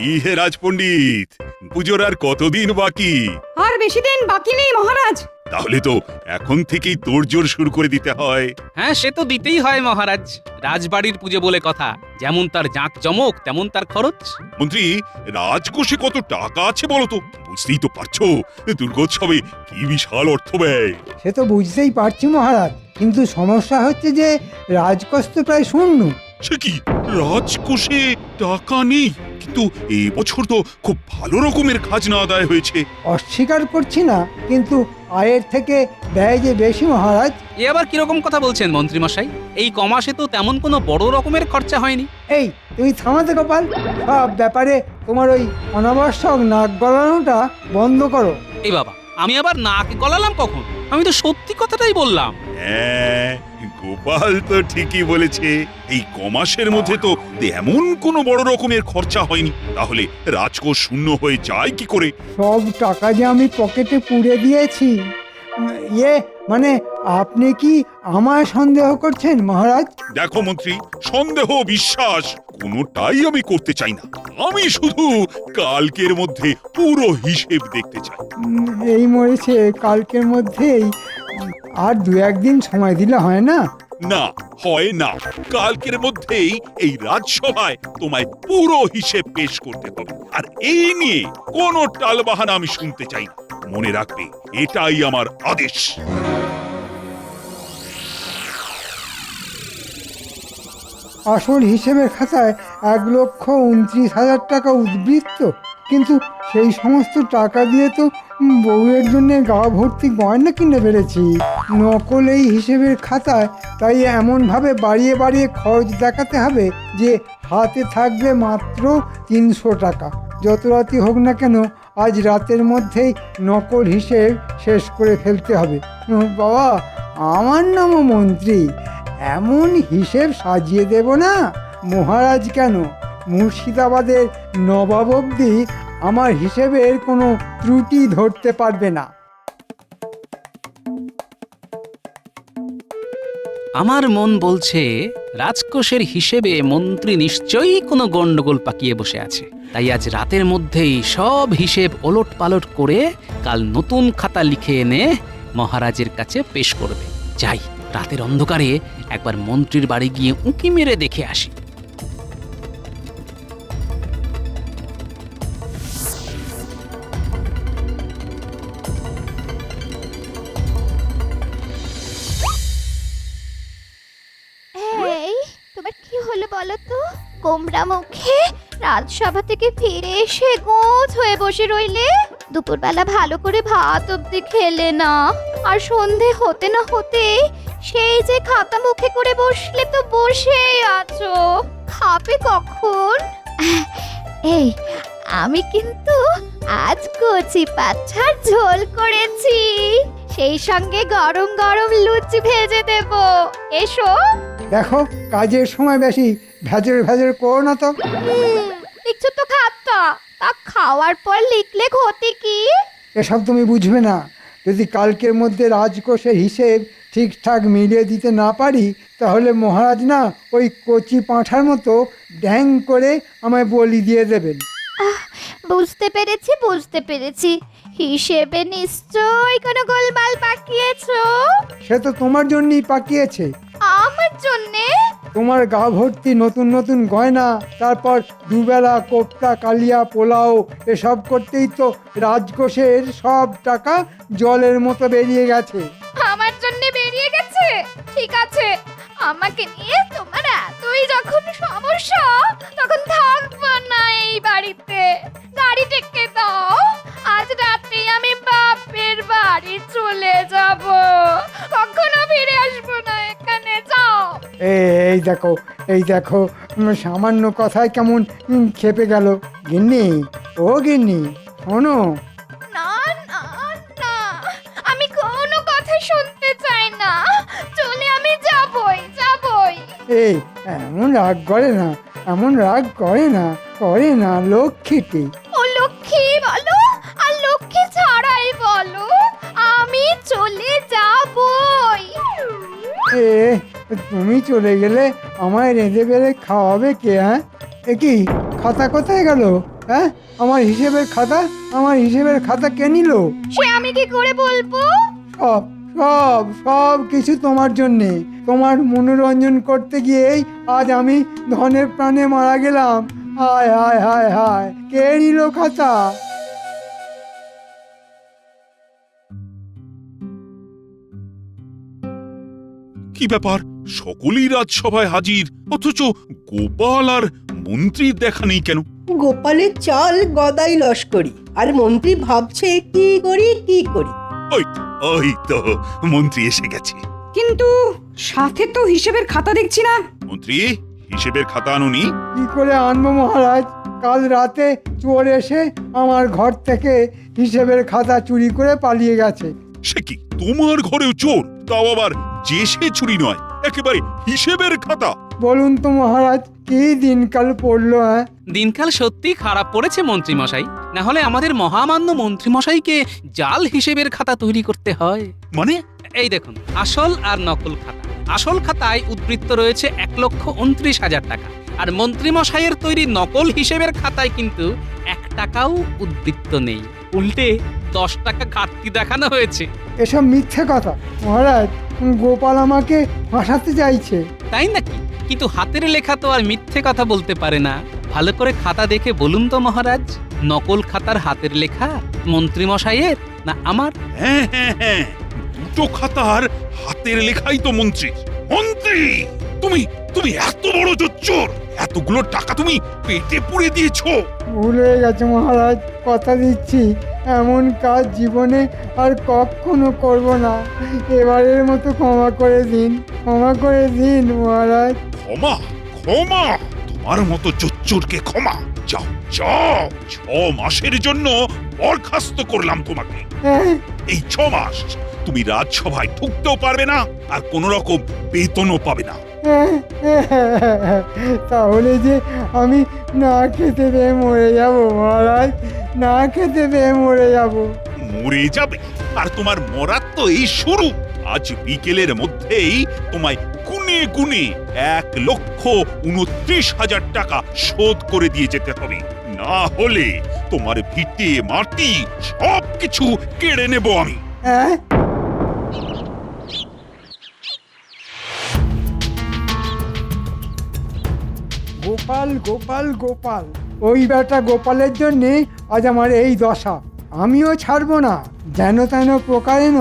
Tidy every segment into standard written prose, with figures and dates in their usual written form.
কি হে রাজপণ্ডিত, পুজোর আর কতদিন বাকি? আর বেশি দিন বাকি নেই মহারাজ। তাহলে তো এখন থেকেই তোড়জোড় শুরু করে দিতে হয়। হ্যাঁ, সে তো দিতেই হয় মহারাজ। রাজবাড়ির পুজো বলে কথা, যেমন তার জাঁকজমক তেমন তার খরচ। মন্ত্রী, রাজকোষে কত টাকা আছে বলো তো? বুঝতেই তো পারছো দুর্গোৎসবে কি বিশাল অর্থ ব্যয়। সে তো বুঝতেই পারছি মহারাজ, কিন্তু সমস্যা হচ্ছে যে রাজকোষ তো প্রায় শূন্য। সে কি, রাজকোষে টাকা নেই? কিন্তু এই বছর তো খুব ভালো রকমের খাজনা আদায় হয়েছে। অস্বীকার করছি না, কিন্তু আয়ের থেকে ব্যয় যে বেশি মহারাজ। এ আবার কিরকম কথা বলছেন মন্ত্রীমশাই? এই কমাসে তো তেমন কোনো বড় রকমের খরচা হয়নি। এই তুমি থামাতে গোপাল, সব ব্যাপারে তোমার ওই অনাবশ্যক নাক গলানোটা বন্ধ করো। এই বাবা, আমি আবার নাক গলালাম কখন? আমি তো সত্যি কথাটাই বললাম। হ্যাঁ, গোপাল তো ঠিকই বলেছে। এই কমাসের মধ্যে তো এমন কোনো বড় রকমের খরচা হয়নি, তাহলে রাজকোষ শূন্য হয়ে যায় কি করে? সব টাকা যে আমি পকেটে পুড়ে দিয়েছি। ইয়ে মানে আপনি কি আমায় সন্দেহ করছেন মহারাজ? দেখো মন্ত্রী, সন্দেহ বিশ্বাস কোনোটাই আমি করতে চাই না। আমি শুধু কালকের মধ্যে পুরো হিসেব দেখতে চাই। এই মরেছে কালকের মধ্যেই। আর দু একদিন সময় দিলে হয় না? না, হয় না। কালকের মধ্যেই এই রাজসভায় তোমায় পুরো হিসেব পেশ করতে হবে, আর এই নিয়ে কোনো টালবাহানা আমি শুনতে চাই না। মনে রাখবে, এটাই আমার আদেশ। আসল হিসেবের খাতায় 1,29,000 টাকা উদ্বৃত্ত, কিন্তু সেই সমস্ত টাকা দিয়ে তো বউয়ের জন্য গা ভর্তি গয়না কিনে ফেলেছি। নকল এই হিসেবের খাতায় তাই এমনভাবে বাড়িয়ে বাড়িয়ে খরচ দেখাতে হবে যে হাতে থাকবে মাত্র 300 টাকা। যত রাতই হোক না কেন, আজ রাতের মধ্যেই নকল হিসেব শেষ করে ফেলতে হবে। বাবা, আমার নামও মন্ত্রী, এমন হিসেব সাজিয়ে দেব না মহারাজ কেন, মুর্শিদাবাদের নবাব অবধি আমার হিসেবের কোনো ত্রুটি ধরতে পারবে না। আমার মন বলছে রাজকোষের হিসেবে মন্ত্রী নিশ্চয়ই কোনো গন্ডগোল পাকিয়ে বসে আছে। তাই আজ রাতের মধ্যেই সব হিসেব ওলট পালট করে কাল নতুন খাতা লিখে এনে মহারাজের কাছে পেশ করবে। যাই, রাতের অন্ধকারে একবার মন্ত্রীর বাড়ি গিয়ে উঁকি মেরে দেখে আসি। এই তোমার কি হলো বলো তো? গোমরা মুখে রাজসভা থেকে ফিরে এসে গোছ হয়ে বসে রইলে। দুপুরবেলা ভালো করে ভাত অব্দি খেলে না, আর সন্ধে হতে না হতে সেই যে খাতা মুখে করে বসলে তো বসেই আছো। খাবে কখন? এই আমি কিন্তু আজ কচি পাঁঠার ঝোল করেছি, সেই সঙ্গে গরম গরম লুচি ভেজে দেব। এসো। দেখো, কাজের সময় বেশি ভেজর ভেজর করো না তো। লিখছো তো খাতা, তা খাওয়ার পর লিখলে ক্ষতি কি? এসব তুমি বুঝবে না। যদি কালকের মধ্যে রাজকোষের হিসেব ঠিকঠাক মিলিয়ে দিতে না পারি, তাহলে মহারাজ না ওই কচি পাঁঠার মতো ড্যাং করে আমায় বলি দিয়ে দেবেন। বুঝতে পেরেছি বুঝতে পেরেছি, হিসেবে নিশ্চয়ই কোনো গোলমাল পাকিয়েছো। সে তো তোমার জন্যই পাকিয়েছে। আমার জন্যে? তোমার গা ভর্তি নতুন নতুন গয়না, তারপর দুবেলা কোপ্তা কালিয়া পোলাও, এসব করতেই তো রাজকোষের সব টাকা জলের মতো বেরিয়ে গেছে। আমার জন্যে বেরিয়ে গেছে? ঠিক আছে, আমাকে নিয়ে তোমার এতই যখন সমস্যা, তখন থাকবো না এই বাড়িতে। গাড়ি ডেকে দাও, আজ রাতেই আমি বাপের বাড়ি চলে যাব, কখনো ফিরে আসবো না এখানে। যাও। এই দেখো, এই দেখো, সামান্য কথায় কেমন খেপে গেল। গিন্নি, ও গিন্নি, শোনো। না না না, আমি কোনো কথা শুনতে চাই না, চলে আমি যাবই যাবই। এই এমন রাগ করে না, এমন রাগ করে না, করে না লক্ষ্মীটি। ও লক্ষ্মী বলো আর লক্ষ্মী ছাড়াই বলো, আমি চলে যাবই। এ তুমি চলে গেলে আমায় রেঁধে বেড়ে খাওয়াবে কে? হ্যাঁ, এ কি খাতা কোথায় গেল? হ্যাঁ, আমার হিসেবের খাতা কে নিল? সে আমি কি করে বলবো? সব সব সব কিছু তোমার জন্যে। তোমার মনোরঞ্জন করতে গিয়েই আজ আমি ধনের প্রাণে মারা গেলাম। হায় হায় হায় হায়, কে নিল খাতা? কি ব্যাপার, সকলেই রাজসভায় হাজির, অথচ গোপাল আর মন্ত্রীর দেখা নেই কেন? গোপালের চাল গদাই লস্করি, আর মন্ত্রী ভাবছে কি করি কি করি। ওই ওই তো মন্ত্রী এসে গেছে। কিন্তু সাথে তো হিসেবের খাতা দেখছি না। মন্ত্রী, হিসেবের খাতা আনুনি? কি করে আনবো মহারাজ? কাল রাতে চোর এসে আমার ঘর থেকে হিসেবের খাতা চুরি করে পালিয়ে গেছে। সে কি, তোমার ঘরেও চোর? তাও আবার যে সে চুরি নয়, একেবারে হিসেবের খাতা। বলুন তো মহারাজ, কি দিনকাল পড়লো? হ্যাঁ, দিনকাল সত্যি খারাপ পড়েছে মন্ত্রী মশাই, না হলে আমাদের মহামান্য মন্ত্রী মশাইকে জাল হিসেবের খাতা তৈরি করতে হয়। মানে? এই দেখুন, আসল আর নকল খাতা। আসল খাতায় উদ্বৃত্ত রয়েছে 1,29,000 টাকা, আর মন্ত্রী মশাইয়ের তৈরি নকল হিসেবের খাতায় কিন্তু 1 টাকাও উদ্বৃত্ত নেই। উল্টে 10 টাকা ঘাটতি দেখানো হয়েছে। এসব মিথ্যে কথা মহারাজ। গোপাল আমাকে ফাঁসাতে চাইছে। তাই নাকি? কিন্তু হাতের লেখা তো আর মিথ্যে কথা বলতে পারে না। ভালো করে খাতা দেখে বলুন তো মহারাজ, নকল খাতার হাতের লেখা মন্ত্রী মশাইয়ের না আমার? হ্যাঁ হ্যাঁ হ্যাঁ, দুটো খাতার হাতের লেখাই তো মন্ত্রী। মন্ত্রী, তুমি তুমি এত বড় জোচ্চোর! এতগুলো টাকা তুমি পেটে পুড়ে দিয়েছো। ভুল হয়ে গেছে মহারাজ, কথা দিচ্ছি এমন কাজ জীবনে আর কখনো করব না। এবারের মতো ক্ষমা করে দিন, ক্ষমা করে দিন মহারাজ। ক্ষমা? ক্ষমা? তোমার মতো জোচ্চোরকে ক্ষমা? যাও যাও, 6 মাসের জন্য বরখাস্ত করলাম তোমাকে। হ্যাঁ, এই 6 মাস তুমি রাজসভায় ঢুকতেও পারবে না, আর কোন রকম বেতনও পাবে না। তাহলে যে আমি না খেতে পেয়ে মরে যাব মহারাজ, না খেতে পেয়ে মরে যাব। মরে যাবে? আর তোমার মরার তো এই শুরু। আজ বিকেলের মধ্যেই তোমায় গুনে গুনে 1,29,000 টাকা শোধ করে দিয়ে যেতে হবে, না হলে তোমার ভিটে মাটি সবকিছু কেড়ে নেব আমি। হ্যাঁ, গোপাল গোপাল গোপাল, ওই বেটা গোপালের জন্যে আজ আমার এই দশা। আমিও ছাড়বো না, যেন তেন প্রকারেণ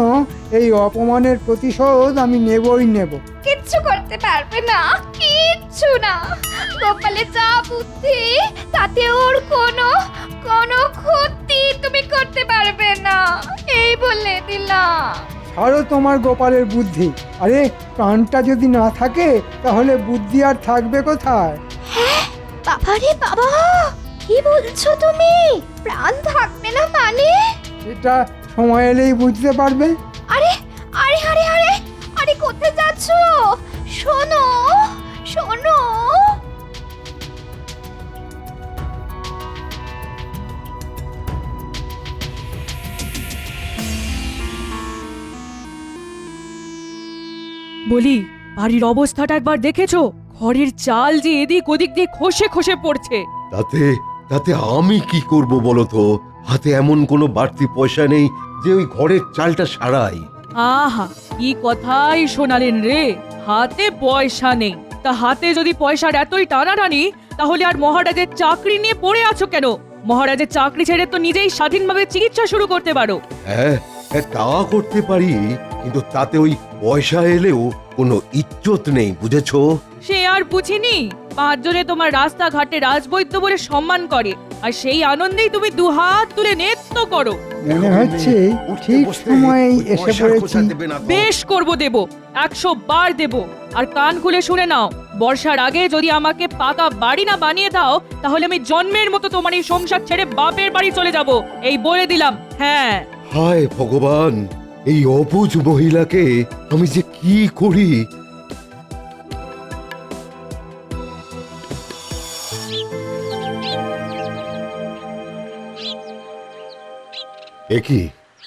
এই অপমানের প্রতিশোধ আমি নেবই নেব। কিচ্ছু করতে পারবে না, কিচ্ছু না। গোপালের যা বুদ্ধি, তাতে ওর কোনো ক্ষতি তুমি করতে পারবে না, এই বলে দিলাম। ছাড়ো তোমার গোপালের বুদ্ধি। আরে, প্রাণটা যদি না থাকে তাহলে বুদ্ধি আর থাকবে কোথায়? বাবারে বাবা, কি বলছো তুমি? প্রাণ থাকবে না মানে? এটা সময় এলেই বুঝতে পারবে। আরে আরে আরে আরে আরে, কোথায় যাচ্ছো? শোনো শোনো। বলি, বাড়ির অবস্থাটা একবার দেখেছো? ঘরের চাল যে এদিক ওদিক দিয়ে খসে খসে পড়ছে। তাতে তাতে আমি কি করব বলো তো? হাতে এমন কোনো বাড়তি পয়সা নেই যে ওই ঘরের চালটা সারাই। আহা, কি কথাই শোনালেন রে! হাতে পয়সা নেই? তা হাতে যদি পয়সার এতই টানাটানি, তাহলে আর মহারাজের চাকরি নিয়ে পড়ে আছো কেন? মহারাজের চাকরি ছেড়ে তো নিজেই স্বাধীনভাবে চিকিৎসা শুরু করতে পারো। হ্যাঁ, তা করতে পারি, কিন্তু তাতে ওই পয়সা এলেও কোনো ইজ্জত নেই, বুঝেছো? সে আর বুঝিনি। 5 জনে তোমার রাস্তাঘাটে রাজবৈদ্য বলে সম্মান করে, আর সেই আনন্দেই তুমি দুহাত তুলে নৃত্য করো। মনে হচ্ছে ঠিক সময়েই এসে পড়েছি। বেশ করব, দেব, 100 বার দেব। আর কান খুলে শুনে নাও, বর্ষার আগে যদি আমাকে পাকা বাড়ি না বানিয়ে দাও, তাহলে আমি জন্মের মতো তোমার এই সংসার ছেড়ে বাপের বাড়ি চলে যাব, এই বলে দিলাম। হ্যাঁ। হায় ভগবান, এই অবুঝ মহিলাকে আমি যে কি করি!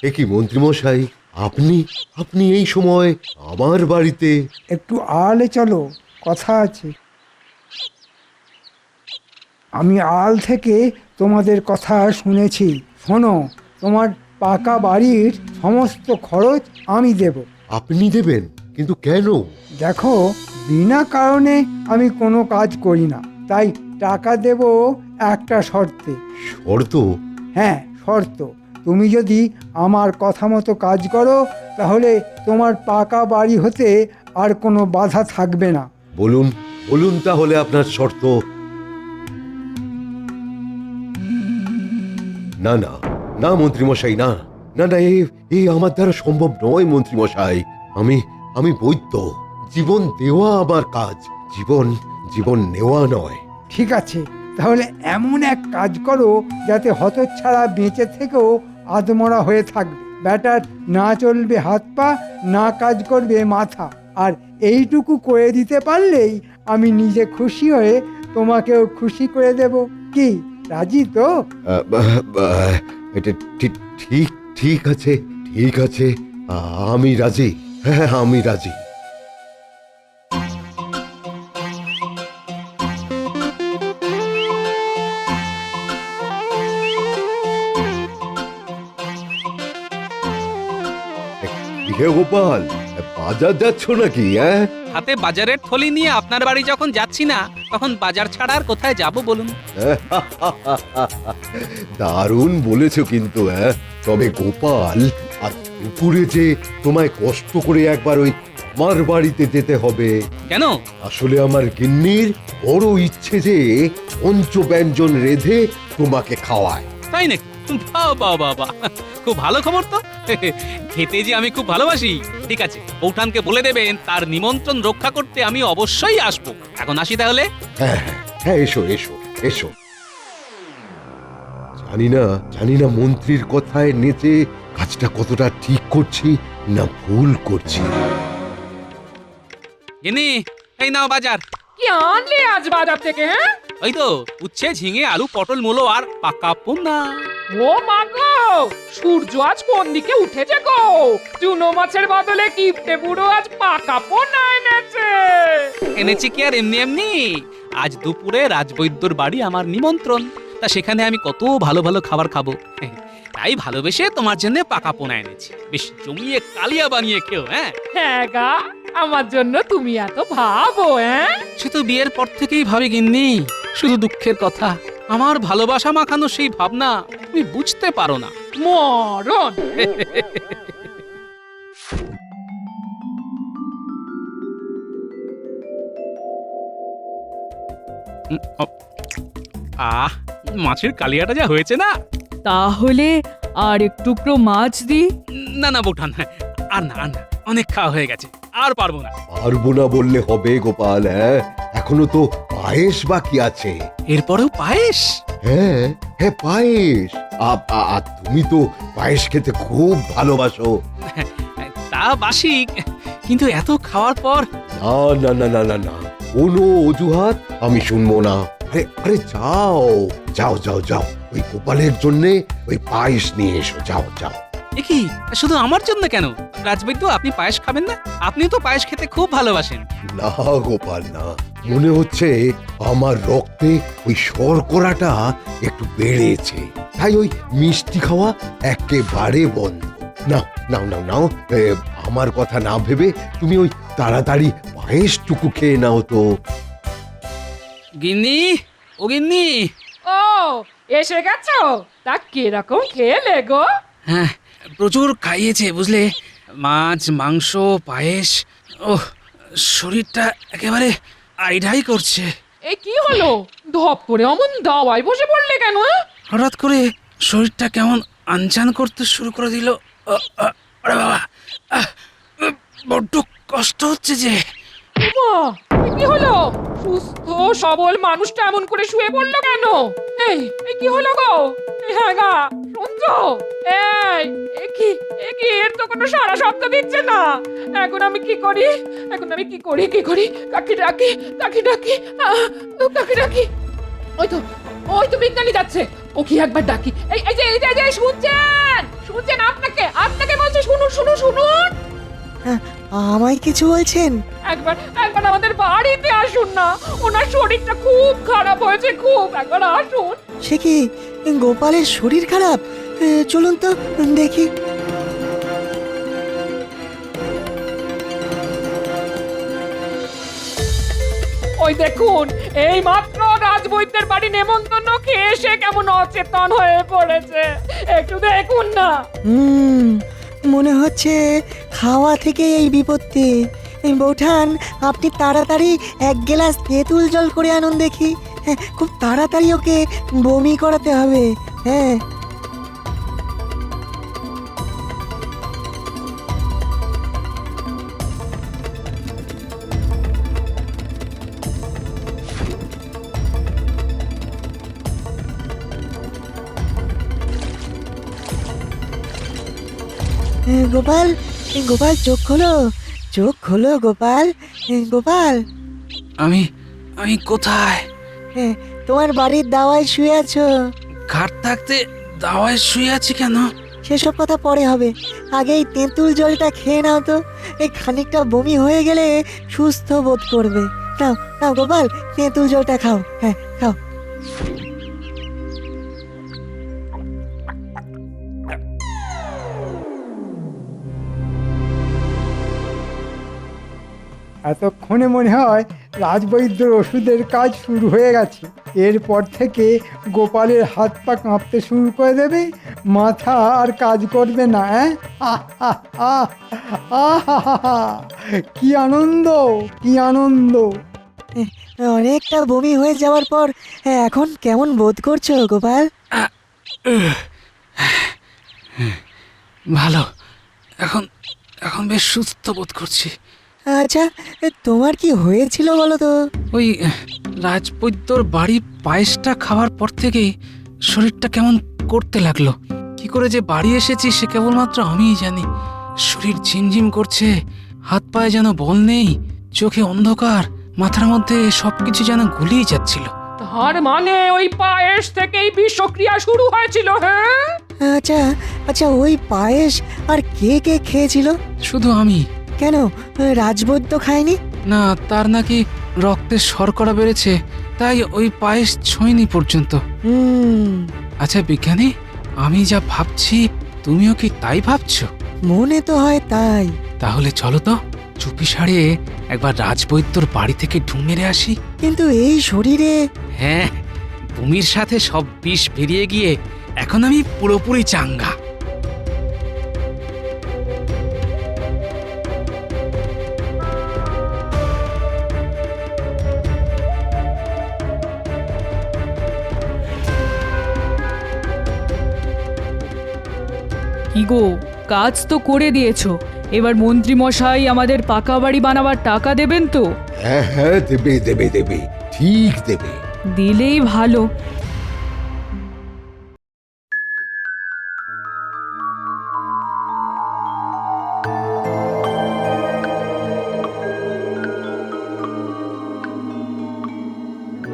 একি মন্ত্রীমশাই, আপনি আপনি এই সময় আমার বাড়িতে? একটু আড়ালে চলো, কথা আছে। আমি আড়াল থেকে তোমাদের কথা শুনেছি। শোনো, তোমার পাকা বাড়ির সমস্ত খরচ আমি দেব। আপনি দেবেন? কিন্তু কেন? দেখো, বিনা কারণে আমি কোনো কাজ করি না, তাই টাকা দেব একটা শর্তে। শর্ত? হ্যাঁ, শর্ত। তুমি যদি আমার কথা মতো কাজ করো তাহলে তোমার পাকা বাড়ি হতে আর কোনো বাধা থাকবে না। বলুন বলুন তাহলে আপনার শর্ত। না না না মন্ত্রীমশাই, না না না, এই আমার দ্বারা সম্ভব নয় মন্ত্রীমশাই। আমি বৈদ্য, জীবন দেওয়া আমার কাজ, জীবন নেওয়া নয়। ঠিক আছে, তাহলে এমন এক কাজ করো যাতে হতচ্ছাড়া বেঁচে থেকেও আদমরা হয়ে থাকবে। ব্যাটার না চলবে হাত পা, না কাজ করবে মাথা, আর এইটুকু করে দিতে পারলেই আমি নিজে খুশি হয়ে তোমাকেও খুশি করে দেব। কি, রাজি তো? এটা ঠিক ঠিক ঠিক আছে, ঠিক আছে, আমি রাজি। হ্যাঁ, আমি রাজি। হে গোপাল, বাজার যাচ্ছ নাকি? হাতে বাজারের থলি নিয়ে আপনার বাড়ি যখন যাচ্ছি না, তখন বাজার ছাড়া আর কোথায় যাব বলুন? দারুণ বলেছ কিন্তু। তবে গোপাল, আজ দুপুরে যে তোমায় কষ্ট করে একবার ওই আমার বাড়িতে যেতে হবে। কেন? আসলে আমার গিন্নির বড় ইচ্ছে যে পঞ্চব্যঞ্জন রেঁধে তোমাকে খাওয়ায়। তাই নাকি? বাবা বাবা, খুব ভালো খবর তো। খেতে যে আমি খুব ভালোবাসি। ঠিক আছে, বৌঠানকে বলে দেবেন তার নিমন্ত্রণ রক্ষা করতে আমি অবশ্যই আসবো। এখন আসি তাহলে। হ্যাঁ হ্যাঁ হ্যাঁ, এসো এসো এসো। জানি না মন্ত্রীর কথায় নেচে কাজটা কতটা ঠিক করছি না ভুল করছি। গিন্নি, এই নাও বাজার। কি আনলে আজ বাজার থেকে? হ্যাঁ, ওই তো উচ্ছে, ঝিঙে, আলু, পটল, মূলো আর পাকা পোনা। ও মা গো, সূর্য আজ কোন দিকে উঠেছে গো? চুনো মাছের বদলে কিপটে বুড়ো আজ পাকা পোনা এনেছে। এনেছি কি আর এমনি এমনি? আজ দুপুরে রাজবৈদ্যর বাড়ি আমার নিমন্ত্রণ, তা সেখানে আমি কত ভালো ভালো খাবার খাবো। তাই ভালোবেসে তোমার জন্য পাকা পোনা এনেছি। বেশ জমিয়ে কালিয়া বানিয়ে খেও। হ্যাঁ গা, আমার জন্য তুমি এত ভাবো? সে তো বিয়ের পর থেকেই ভাবি গিন্নি। শুধু দুঃখের কথা, আমার ভালোবাসা মাখানো সেই ভাবনা তুমি বুঝতে পারো না। মরণ। আহ, মাছের কালিয়াটা যা হয়েছে না। তাহলে আর এক টুকরো মাছ দি? না না বৌঠান, আর না অনেক খাওয়া হয়ে গেছে, আর পারবো না। পারবো না বললে হবে গোপাল? এখনো তো পায়েস বাকি আছে। এরপরেও পায়েস? হ্যাঁ হ্যাঁ, পায়েস। তুমি তো পায়েস খেতে খুব ভালোবাসো। তা বাসি, কিন্তু এত খাওয়ার পর। না না না না না, কোনো অজুহাত আমি শুনবো না। আরে যাও যাও যাও যাও, ওই গোপালের জন্য ওই পায়েস নিয়ে এসো, যাও যাও। কি, শুধু আমার জন্য কেন? রাজবৈদ্য, আপনি পায়েস খাবেন না? আপনিও তো পায়েস খেতে খুব ভালোবাসেন। না গোপাল না, মনে হচ্ছে আমার রক্তে ওই শর্করাটা একটু বেড়েছে, তাই ওই মিষ্টি খাওয়া একেবারে বন্ধ। নাও নাও নাও নাও, আমার কথা না ভেবে তুমি ওই তাড়াতাড়ি পায়েসটুকু খেয়ে নাও তো। গিন্নি, ও গিন্নি। ও, এসে গেছো? তা কিরকম খেলে গো? হ্যাঁ, প্রচুর খাইয়েছে বুঝলে, মাছ, মাংস, পায়েস। ওহ, শরীরটা একেবারে আইঢাই করছে। এ কি হলো? ধপ করে অমন দাওয়ায় বসে পড়লে কেন? হঠাৎ করে শরীরটা কেমন আনচান করতে শুরু করে দিল। আরে বাবা, বড্ড কষ্ট হচ্ছে যে। মা, কি হলো? সুস্থ সবল মানুষটা এমন করে শুয়ে পড়লো কেন? এই কি হলো গো? হ্যাঁ গা, শুনছো? এই কি এর তো কোনো সারা শব্দ দিচ্ছে না। এখন আমি কি করি? কাকি ডাকি। কাকি ডাকি। ওই তো বিজ্ঞানী যাচ্ছে। ও কি একবার ডাকি। এই যে শুনছেন? আপনাকে বলছি, শুনুন। আমায় কিছু বলছেন? একবার আমাদের বাড়িতে আসুন না, ওনার শরীরটা খুব খারাপ হয়েছে, খুব। একবার আসুন। সে কি, গোপালের শরীর খারাপ? চলুন তো দেখি। ওই দেখুন, এই মাত্র রাজবৈদ্যের বাড়ি নেমন্তন্ন খেয়ে এসে কেমন অচেতন হয়ে পড়েছে, একটু দেখুন না। মনে হচ্ছে খাওয়া থেকে এই বিপত্তি। বৌঠান, আপনি তাড়াতাড়ি এক গ্লাস তেঁতুল জল করে আনুন দেখি। হ্যাঁ, খুব তাড়াতাড়ি ওকে বমি করাতে হবে। হ্যাঁ। গোপাল, গোপাল চোখ খোলো, চোখ খোলো গোপাল। গোপাল, আমি আমি কোথায়? তোমার বাড়ির দাওয়ায় শুয়ে আছো। ঘাট থাকতে দাওয়ায় শুয়ে আছি কেন? সেসব কথা পরে হবে, আগে এই তেঁতুল জলটা খেয়ে নাও তো। এই খানিকটা বমি হয়ে গেলে সুস্থ বোধ করবে। নাও নাও গোপাল, তেঁতুল জলটা খাও। হ্যাঁ, খাও। এতক্ষণে মনে হয় রাজবৈদ্যর ওষুধের কাজ শুরু হয়ে গেছে। এরপর থেকে গোপালের হাত পা কাঁপতে শুরু করে দেবে, মাথা আর কাজ করবে না। কি আনন্দ, কি আনন্দ! অনেকটা বমি হয়ে যাওয়ার পর এখন কেমন বোধ করছো গোপাল? ভালো, এখন এখন বেশ সুস্থ বোধ করছি। আচ্ছা, তোমার কি হয়েছিল বলো তো? ওই রাজবৈদ্যর বাড়ি পায়েসটা খাওয়ার পর থেকেই শরীরটা কেমন করতে লাগলো। কি করে যে বাড়ি এসেছি সে কেবলমাত্র আমিই জানি। শরীর ঝিমঝিম করছে, হাত পায়ে যেন বল নেই, চোখে অন্ধকার, মাথার মধ্যে সবকিছু যেন গুলিয়ে যাচ্ছিল। তার মানে ওই পায়েস থেকেই বিষক্রিয়া শুরু হয়েছিল? হ্যাঁ, আচ্ছা আচ্ছা, ওই পায়েস আর কে কে খেয়েছিল? শুধু আমি। কেন, রাজবৈদ্য খায়নি? না, তার নাকি রক্তে শর্করা বেড়েছে, তাই ওই পায়েস ছোঁয়নি পর্যন্ত। আচ্ছা বিজ্ঞানী, আমি যা ভাবছি তুমিও কি তাই ভাবছো? মনে তো হয় তাই। তাহলে চলো তো চুপি সারে একবার রাজবৈদ্যর বাড়ি থেকে ঢুঁ মেরে আসি। কিন্তু এই শরীরে? হ্যাঁ, বমির সাথে সব বিষ বেরিয়ে গিয়ে এখন আমি পুরোপুরি চাঙ্গা। কি গো, কাজ তো করে দিয়েছো, এবার মন্ত্রী মশাই আমাদের পাকা বাড়ি বানাবার টাকা দেবেন তো? হ্যাঁ হ্যাঁ, দেবে দেবে দেবে, ঠিক দেবে। দিলেই ভালো।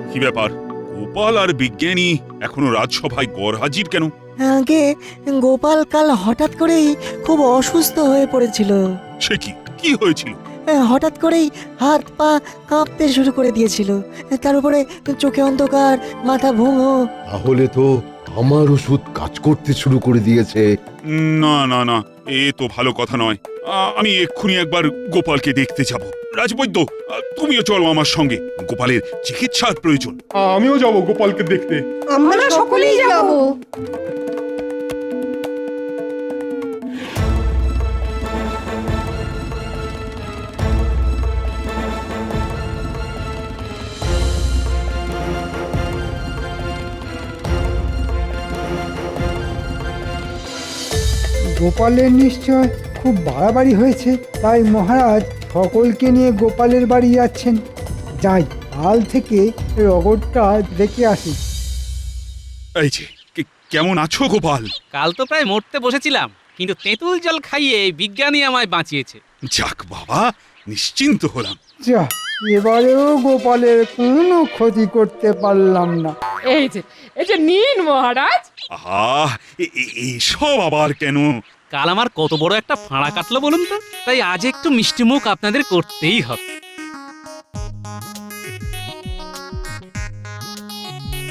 কি ব্যাপার, গোপাল আর বিজ্ঞানী এখনো রাজসভায় গরহাজির কেন? আগে গোপাল কাল হঠাৎ করেই খুব অসুস্থ হয়ে পড়েছিল। সে কি, কি হয়েছিল? হঠাৎ করেই হাত পা কাঁপতে শুরু করে দিয়েছিল, তার উপরে চোখে অন্ধকার, মাথা ভুঙো। তাহলে তো আমার ওষুধ কাজ করতে শুরু করে দিয়েছে। না না না, এ তো ভালো কথা নয়। আমি এক্ষুনি একবার গোপালকে দেখতে যাব। রাজবৈদ্য, তুমিও চলো আমার সঙ্গে, গোপালের চিকিৎসার প্রয়োজন। আমিও যাব গোপালকে দেখতে। আমরা সকলেই যাব। গোপালের নিশ্চয় খুব বাড়াবাড়ি হয়েছে, তাই মহারাজ সকলকে নিয়ে গোপালের বাড়ি যাচ্ছেন। যাই, কাল থেকে রগরটা দেখে আসি। এই যে, কেমন আছো গোপাল? কাল তো প্রায় মরতে বসেছিলাম, কিন্তু তেঁতুল জল খাইয়ে বিজ্ঞানী আমায় বাঁচিয়েছে। যাক বাবা, নিশ্চিন্ত হলাম। যা, এবারেও গোপালের কোনো ক্ষতি করতে পারলাম না। এই যে নিন মহারাজ। আহ, এইসব আবার কেন? কাল আমার কত বড় একটা ফাঁড়া কাটলো বলুন তো, তাই আজ একটু মিষ্টি মুখ আপনাদের করতেই হবে।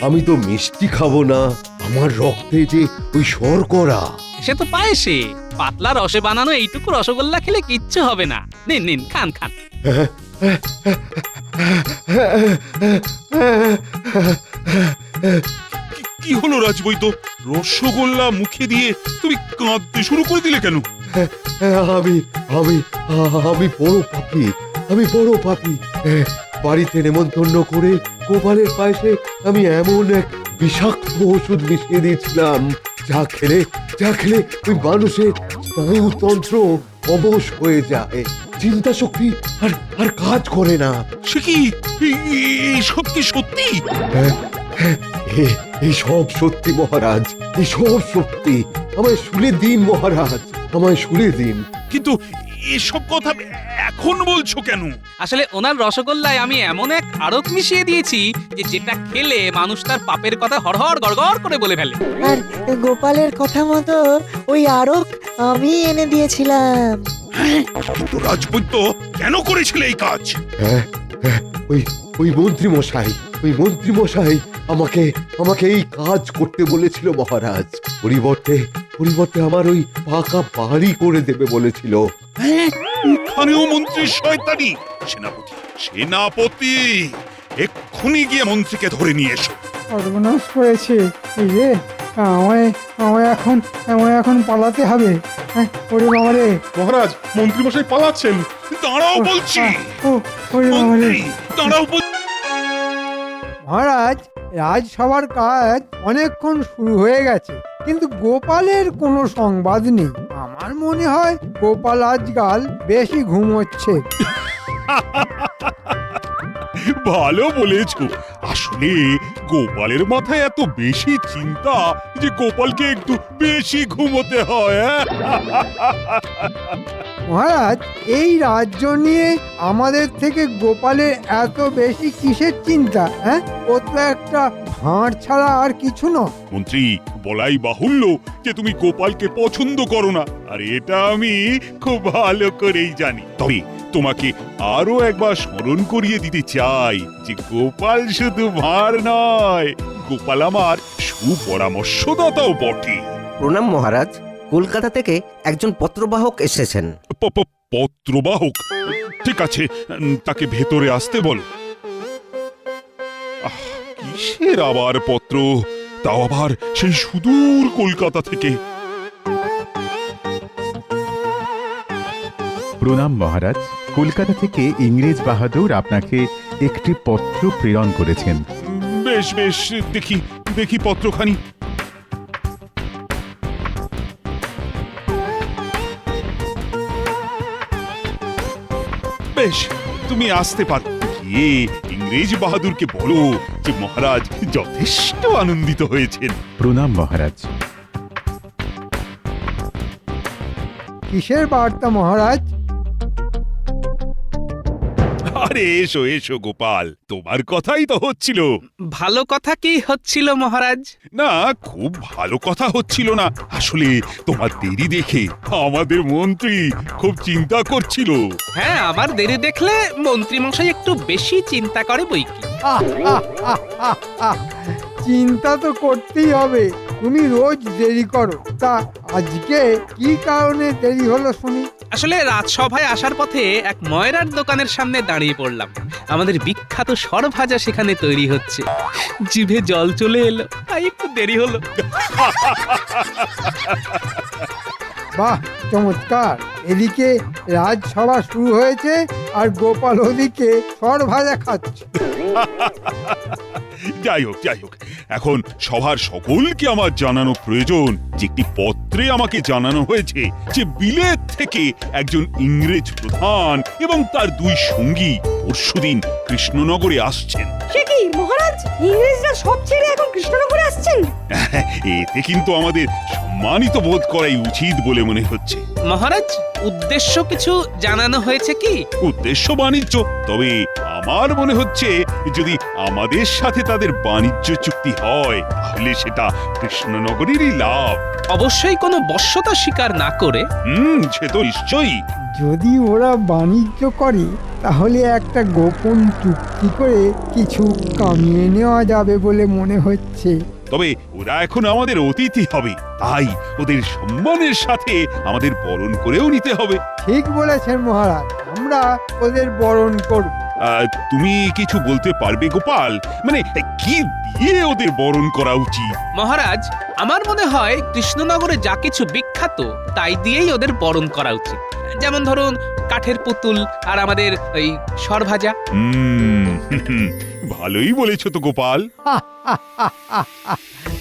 আমি তো মিষ্টি খাবো না, আমার রক্তে যে ওই শর্করা। সে তো পায়েসে পাতলা রসে বানানো এইটুকু রসগোল্লা খেলে কিচ্ছু হবে না। নিন নিন, খান খান। কি হলো রাজবৈদ্য, রসগোল্লা মুখে দিয়ে তুমি কাঁদতে শুরু করে দিলে কেন? আমি আমি আমি বড় পাপী, আমি বড় পাপী। বাড়িতে নেমন্তন্ন করে গোপালের পায়েসে আমি এমন এক বিষাক্ত ওষুধ মিশিয়ে দিয়েছিলাম যা খেলে ওই মানুষের স্নায়ুতন্ত্র অবশ হয়ে যায়, চিন্তা শক্তি আর আর কাজ করে না। সে কি সব কি সত্যি? এই সব সত্যি মহারাজ, এই সব সত্যি। আমায় শুলে দিন মহারাজ, আমায় শুলে দিন। কিন্তু এসব কথা এখন বলছো কেন? আসলে ওনার রসগোল্লায় আমি এমন এক আরক মিশিয়ে দিয়েছি যে যেটা খেলে মানুষ তার পাপের কথা হড়হড় গড়গড় করে বলে ফেলে। আর গোপালের কথা মতো ওই আরক আমি এনে দিয়েছিলাম। কিন্তু রাজবৈদ্য কেন করেছিলে এই কাজ? ওই মন্ত্রী মশাই আমাকে এই কাজ করতে বলেছিল মহারাজ। পরিবর্তে আমার ওই পাকা বাড়ি করে দেবে বলেছিল। এখানেও মন্ত্রীর শয়তানি! সেনাপতি এক্ষুনি গিয়ে মন্ত্রীকে ধরে নিয়ে এসো। সর্বনাশ করেছে এই রে, আমায় এখন পালাতে হবে। ওরে বাবা রে! মহারাজ, মন্ত্রী মশাই পালাচ্ছেন। দাঁড়াও বলছি, ওরে বাবা রে! মন্ত্রী দাঁড়াও মহারাজ, রাজসভার কাজ অনেকক্ষণ শুরু হয়ে গেছে, কিন্তু গোপালের কোনো সংবাদ নেই। আমার মনে হয় গোপাল আজকাল বেশি ঘুমোচ্ছে। ভালো বলেছো। আসলে গোপালেের মাথায় এত বেশি চিন্তা যে গোপালকে একটু বেশি ঘুমোতে হয়। মহারাজ, এই রাজ্য নিয়ে আমাদের থেকে গোপালের এত বেশি কিসের চিন্তা? ও তো একটা ভাঁড় ছাড়া আর কিছু নয়। মন্ত্রী, বলাই বাহুল্য যে তুমি গোপালকে পছন্দ করো না, আর এটা আমি খুব ভালো করেই জানি। তবে তোমাকে আরো একবার স্মরণ করিয়ে দিতে চাই যে গোপাল শুধু ভাঁড় নয়, গোপাল আমার সুপরামর্শদাতাও বটে। প্রণাম মহারাজ, কলকাতা থেকে একজন পত্রবাহক এসেছেন। পত্রবাহক? ঠিক আছে, তাকে ভেতরে আসতে বলো। কিসের আবার পত্র, তাও আবার সেই সুদূর কলকাতা থেকে? প্রণাম মহারাজ, কলকাতা থেকে ইংরেজ বাহাদুর আপনাকে একটি পত্র প্রেরণ করেছেন। বেশ বেশ, দেখি পত্রখানি। বেশ, তুমি আসতে পারো। গিয়ে ইংরেজ বাহাদুরকে বলো যে মহারাজ যথেষ্ট আনন্দিত হয়েছেন। প্রণাম মহারাজ। কিসের বার্তা মহারাজ? আরে এসো এসো গোপাল, তোমার কথাই তো হচ্ছিল। ভালো কথা কি হচ্ছিল মহারাজ? না, খুব ভালো কথা হচ্ছিল না। আসলে তোমার দেরি দেখে আমাদের মন্ত্রী খুব চিন্তা করছিল। হ্যাঁ, আমার দেরি দেখলে মন্ত্রী মশাই একটু বেশি চিন্তা করে বই কি। চিন্তা তো করতেই হবে, তুমি রোজ দেরি করো। তা আজকে কি কারণে দেরি হলো শুনি? আসলে রাজসভায় আসার পথে এক ময়রার দোকানের সামনে দাঁড়িয়ে পড়লাম। আমাদের বিখ্যাত সরভাজা সেখানে তৈরি হচ্ছে, জিভে জল চলে এলো, তাই একটু দেরি হলো। বাহ, চমৎকার! এদিকে রাজসভা শুরু হয়েছে আর গোপাল ওদিকে সরভাজা খাচ্ছে। যাই হোক, এখন সভার সকলকে আমার জানানো প্রয়োজন যে একটি পত্রে আমাকে জানানো হয়েছে যে বিলেত থেকে একজন ইংরেজ প্রধান এবং তার দুই সঙ্গী পরশুদিন কৃষ্ণনগরে আসছেন। সে কি মহারাজ, ইংরেজরা সব ছেড়ে এখন কৃষ্ণনগরে আসছেন? এতে কিন্তু আমাদের সম্মানিত বোধ করাই উচিত বলে মনে হচ্ছে। মহারাজ, উদ্দেশ্য কিছু জানানো হয়েছে কি? উদ্দেশ্য বাণিজ্য, তবে আমার মনে হচ্ছে যদি আমাদের সাথে তাদের বাণিজ্য চুক্তি হয় তাহলে সেটা কৃষ্ণনগরেরই লাভ। অবশ্যই কোনো বশ্যতা স্বীকার না করে। সে তো নিশ্চয়ই। যদি ওরা বাণিজ্য করে তাহলে একটা গোপন চুক্তি করে কিছু কামিয়ে নেওয়া যাবে বলে মনে হচ্ছে। তবে ওরা ওরা এখন আমাদের অতিথি হবে, তাই ওদের সম্মানের সাথে আমাদের বরণ করেও নিতে হবে। ঠিক বলেছেন মহারাজ, আমরা ওদের বরণ করব। তুমি কিছু বলতে পারবে গোপাল? মানে কি দিয়ে ওদের বরণ করা উচিত? মহারাজ, আমার মনে হয় কৃষ্ণনগরে যা কিছু বিখ্যাত তাই দিয়েই ওদের বরণ করা উচিত। যেমন ধরুন কাঠের পুতুল আর আমাদের ওই সরভাজা। ভালোই বলেছো তো গোপাল।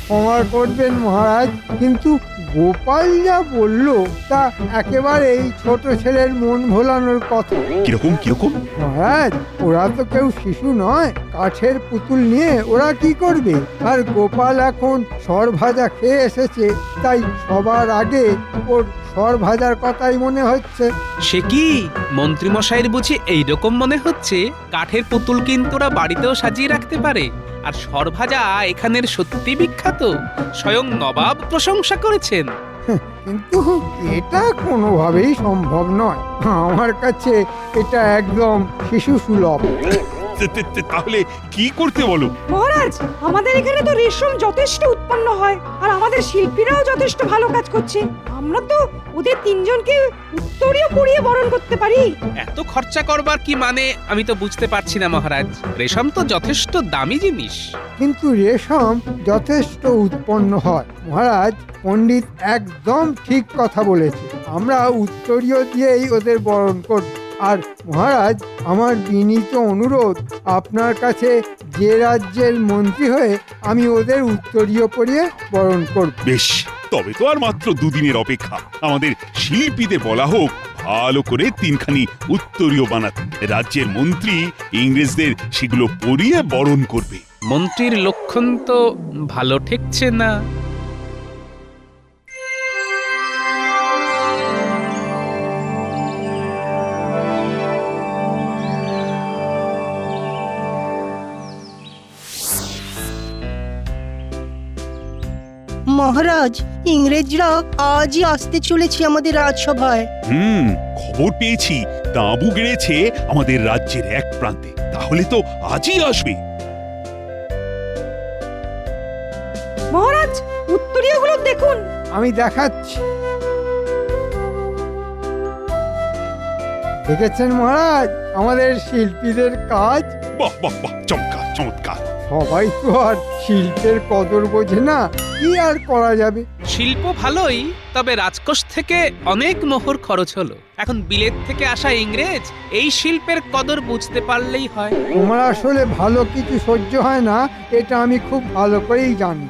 ক্ষমা করবেন মহারাজ, কিন্তু গোপাল যা বলল তা একেবারেই ছোট ছেলের মন ভোলানোর কথা। কিরকম কিরকম? মহারাজ, ওরা তো কেউ শিশু নয়, কাঠের পুতুল নিয়ে ওরা কি করবে? আর গোপাল এখন সরভাজা খেয়ে এসেছে, তাই সবার আগে ওর সরভাজার কথাই মনে হচ্ছে। সে কি মন্ত্রী মশাইয়ের বুঝি এইরকম মনে হচ্ছে? কাঠের পুতুল কিন্তু ওরা বাড়িতেও সাজিয়ে রাখতে পারে, আর সরভাজা এখানের সত্যি বিখ্যাত। স্বয়ং নবাব প্রশংসা করেছেন। কিন্তু এটা কোনোভাবেই সম্ভব নয়, আমার কাছে এটা একদম শিশু সুলভ। তাহলে কি করতে বলো? মহারাজ, আমাদের এখানে তো রেশম যথেষ্ট উৎপন্ন হয়, আর আমাদের শিল্পীরাও যথেষ্ট ভালো কাজ করছে। আমরা তো ওদের তিনজনকে উত্তরীয় পরিয়ে বরণ করতে পারি। এত খরচা করবার কি মানে আমি তো বুঝতে পারছি না মহারাজ। রেশম তো যথেষ্ট দামি জিনিস। কিন্তু রেশম যথেষ্ট উৎপন্ন হয় মহারাজ। পণ্ডিত একদম ঠিক কথা বলেছে, আমরা উত্তরীয় দিয়েই ওদের বরণ করব। আর মহারাজ, আমার বিনীত অনুরোধ, আপনার কাছে যে রাজ্যের মন্ত্রী হয়ে আমি ওদের উত্তরীয় পরিয়ে বরণ করব। বেশ, তবে তো আর মাত্র দুদিনের অপেক্ষা। আমাদের শিল্পীদের বলা হোক ভালো করে তিনখানি উত্তরীয় বানাতে। রাজ্যের মন্ত্রী ইংরেজদের সেগুলো পরিয়ে বরণ করবে। মন্ত্রীর লক্ষণ তো ভালো ঠেকছে না। মহারাজ, ইংরেজরা আজই আসতে চলেছে আমাদের রাজসভায়। খবর পেয়েছি তাঁবু গেড়েছে আমাদের রাজ্যের এক প্রান্তে। তাহলে তো আজই আসবে। মহারাজ, উত্তরীয়গুলো দেখুন। আমি দেখাচ্ছি। দেখেছেন মহারাজ আমাদের শিল্পীদের কাজ? বাহ বাহ বাহ, চমৎকার চমৎকার। সবাই তো আর শিল্পের কদর বোঝে না, কি আর করা যাবে। শিল্প ভালোই, তবে রাজকোষ থেকে অনেক মোহর খরচ হলো। এখন বিলেত থেকে আসা ইংরেজ এই শিল্পের কদর বুঝতে পারলেই হয়। তোমার আসলে ভালো কিছু সহ্য হয় না, এটা আমি খুব ভালো করেই জানি।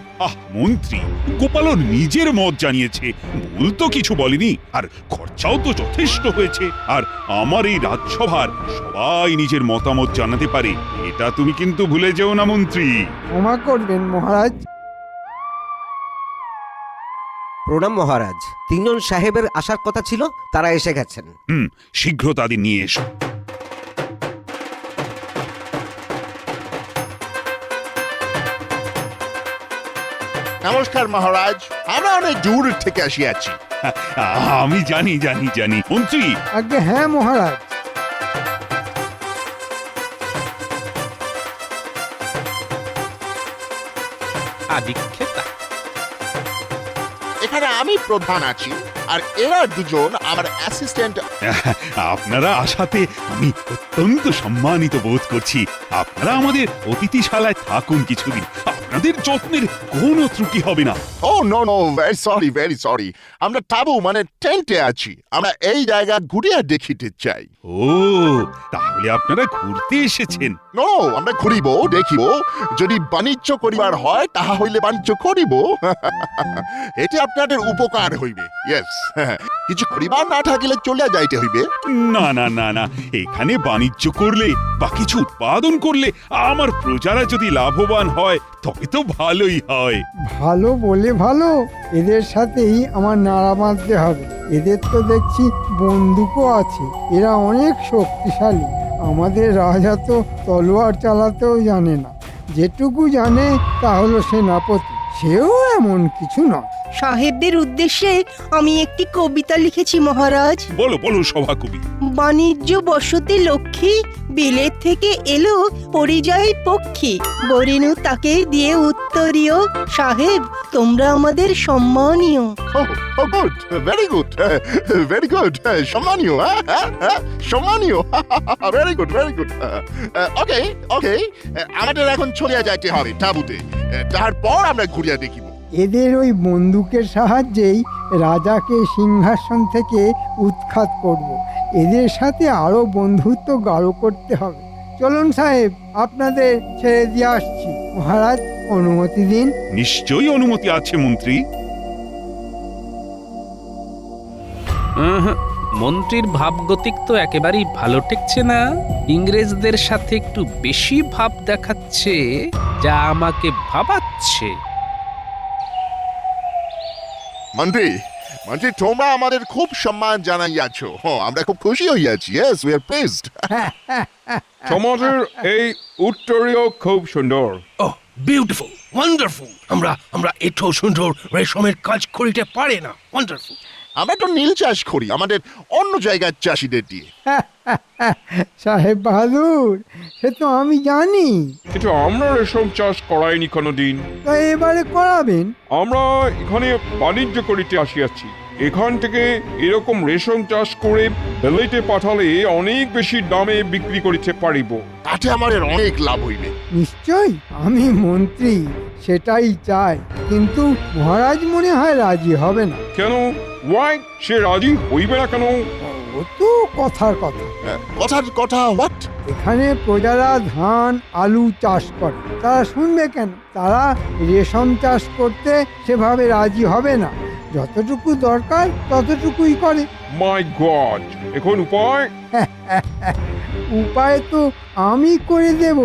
মন্ত্রী গোপালও নিজের মত জানিয়েছে, ভুল তো কিছু বলেনি। আর খরচাও তো যথেষ্ট হয়েছে। আর আমার এই রাজসভার সবাই নিজের মতামত জানাতে পারে, এটা তুমি কিন্তু ভুলে যেও না মন্ত্রী। ক্ষমা করবেন মহারাজ। প্রণাম মহারাজ। তিনজন সাহেবের আসার কথা ছিল, তারা এসে গেছেন। শীঘ্র তাদের নিয়ে এসো। নমস্কার মহারাজ, আমরা অনেক দূর থেকে আসিয়াছি। আমি জানি জানি জানি মন্ত্রী। আগে হ্যাঁ মহারাজ। আদিক্ষেতা, এখানে আমি প্রধান আছি, আর এরা দুজন আমার অ্যাসিস্ট্যান্ট। আপনারা আসাতে আমি অত্যন্ত সম্মানিত বোধ করছি। আপনারা আমাদের অতিথিশালায় থাকুন কিছুদিন, আপনাদের যত্নের কোনো ত্রুটি হবে না। ও নো নো, ভেরি সরি। আমরা তাবু মানে টেন্টে আছি। আমরা এই জায়গা ঘুরিয়ে দেখিতে চাই। ও, তাহলে আপনারা ঘুরতে এসেছেন? নো, আমরা ঘুরিব, দেখিব। যদি বাণিজ্য করিবার হয় তাহা হইলে বাণিজ্য করিব। এটি আপনাদের উপকার হইবে। ইয়েস, কিছু করিবার না থাকিলে চলিয়া যাইতে হইবে। না না না না, এখানে বাণিজ্য করলে বা কিছু উৎপাদন করলে আমার প্রজারা যদি লাভবান হয় তবে তো ভালোই হয়। ভালো বলে ভালো, এদের সাথেই আমার নাড়া বাঁধতে হবে। এদের তো দেখছি বন্দুকও আছে, এরা অনেক শক্তিশালী। আমাদের রাজা তো তলোয়ার চালাতেও জানে না, যেটুকু জানে তা হলো সেনাপতি, সেও এমন কিছু নয়। সাহেবদের উদ্দেশ্যে আমি একটি কবিতা লিখেছি মহারাজ। বলো বলো সভাকবি। বাণিজ্য বসতি লক্ষ্মী, বিলেত থেকে এলো পরিযায়ী পক্ষী, বরিনু তাকে দিয়ে উত্তরীয়, সাহেব তোমরা আমাদের সম্মানীয়। Good, very good, very good, সম্মানীয়, সম্মানীয়, ভেরি গুড, ভেরি গুড। ওকে ওকে, আমাদের এখন চলে যাইতে হবে তাঁবুতে, তারপর আমরা ঘুরিয়া দেখিব। এদের ওই বন্দুকের সাহায্যেই রাজাকে সিংহাসন থেকে উৎখাত করব। এদের সাথে আরো বন্ধুত্ব গাঢ় করতে হবে। চলুন সাহেব, আপনাদের ছেড়ে দিয়ে আসছি। মহারাজ, অনুমতি দিন। নিশ্চয়ই অনুমতি আছে মন্ত্রী। মন্ত্রীর ভাবগতিক তো একেবারেই ভালো ঠেকছে না। ইংরেজদের সাথে একটু বেশি ভাব দেখাচ্ছে, যা আমাকে ভাবাচ্ছে। মন্ত্রী, মন্ত্রী, তোমরা আমাদের খুব সম্মান জানাইয়াছ, আমরা খুব খুশি হইয়াছি। Yes, we are pleased. সমাজের এই উত্তরীয় খুব সুন্দর। ও বিউটিফুল, ওয়ান্ডারফুল। আমরা এত সুন্দর রেশমের কাজ করিতে পারে না। ওয়ান্ডারফুল। আমরা তো নীল চাষ করি আমাদের অন্য জায়গার চাষিদের দিয়ে। সাহেব বাহাদুর, সে তো আমি জানি। কিন্তু আমরা রেশম চাষ করাইনি কোনোদিন। তা এবারে করাবেন? আমরা এখানে বাণিজ্য করিতে আসিয়াছি। এখান থেকে এরকম রেশম চাষ করে বেলেটে পাঠালে অনেক বেশি দামে বিক্রি করিতে পারিব। তাতে আমাদের অনেক লাভ হইবে। নিশ্চয়, আমি মন্ত্রী, সেটাই চাই। কিন্তু মহারাজ মনে হয় রাজি হবে না। কেন? ওয়াই? সে রাজি হইবে না কেন? ও তো কথার কথা। কথার কথা? হোয়াট? এখানে প্রজারা ধান আলু চাষ করে, তারা শুনবে কেন? তারা রেশম চাষ করতে সেভাবে রাজি হবে না। যতটুকু দরকার ততটুকুই করে। মাই গড, এখন উপায়? উপায় তো আমি করে দেব,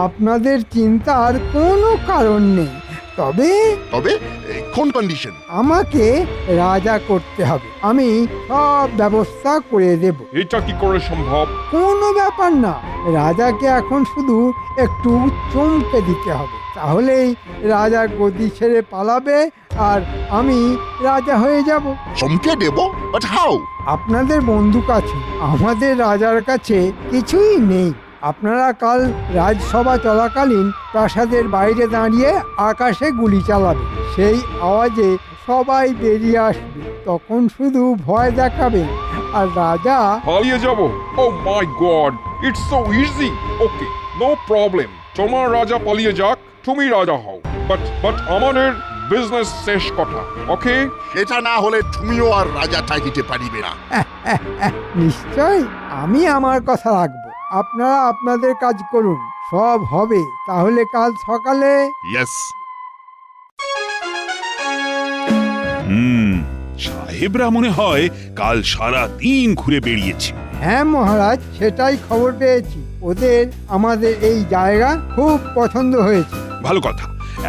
আপনাদের চিন্তার কোনো কারণ নেই। তবে তবে কোন কন্ডিশন? আমাকে রাজা করতে হবে। আমি সব ব্যবস্থা করে দেব। এটা কি করে সম্ভব? কোনো ব্যাপার না, রাজাকে এখন শুধু একটু চমকে দিতে হবে, তাহলেই রাজা গদি ছেড়ে পালাবে আর আমি রাজা হয়ে যাব। চমকে দেব? But how? আপনাদের বন্দুক আছে, আমাদের রাজার কাছে কিছুই নেই। আপনারা কাল রাজসভা চলাকালীন প্রাসাদের বাইরে দাঁড়িয়ে আকাশে গুলি চালাবেন। সেই আওয়াজে সবাই বেরিয়ে আসবে, তখন শুধু ভয় দেখাবেন আর রাজা পালিয়ে যাব। Oh my god, it's so easy. Okay, no problem. তোমার রাজা পালিয়ে যাক, তুমি রাজা হও। বাট আমাদের বিজনেস শেষ কথা। ওকে? সেটা না হলে তুমিও আর রাজা থাকিতে পারিবে না। নিশ্চয়, আমি আমার কথা রাখবো। আপনারা আপনাদের কাজ করুন, সব হবে। তাহলে কাল সকালে। ইয়েস। সাহেবরা মনে হয় কাল সারা দিন ঘুরে বেরিয়েছে। হ্যাঁ মহারাজ, সেটাই খবর পেয়েছি। ওদের আমাদের এই জায়গা খুব পছন্দ হয়েছে। ভালো কথা।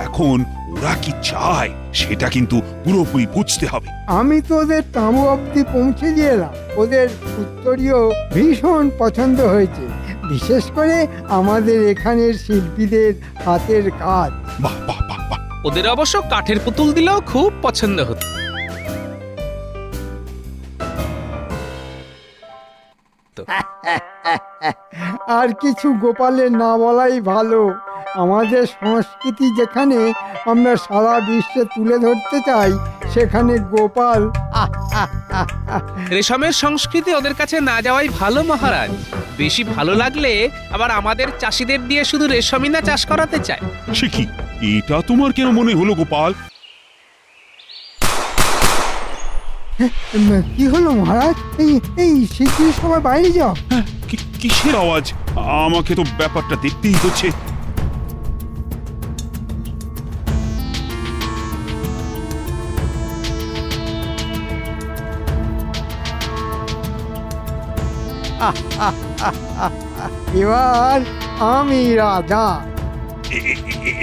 এখন ওরা কি চায় সেটা কিন্তু পুরোপুরি বুঝতে হবে। আমি তো ওদের তাঁবু অবধি পৌঁছে দিয়ে এলাম। ওদের উত্তরীয় ভীষণ পছন্দ হয়েছে, বিশেষ করে আমাদের এখানের শিল্পীদের হাতের কাজ। বাহ বাহ বাহ বাহ। ওদের অবশ্য কাঠের পুতুল দিলেও খুব পছন্দ হতো। আর কিছু গোপালের না বলাই ভালো। আমাদের সংস্কৃতি যেখানে আমরা সারা বিশ্বে তুলে ধরতে চাই, সেখানে গোপাল রেশমের সংস্কৃতি ওদের কাছে না যাওয়াই ভালো মহারাজ। বেশি ভালো লাগলে আবার আমাদের চাষিদের দিয়ে শুধু রেশমই না চাষ করাতে চায়। সে কি, এটা তোমার কেন মনে হলো গোপাল? কি হলো মহারাজ? এই শিগগির সবাই বাইরে যাও। কিসের আওয়াজ? আমাকে তো ব্যাপারটা দেখতেই হচ্ছে। এবার আমি রাজা।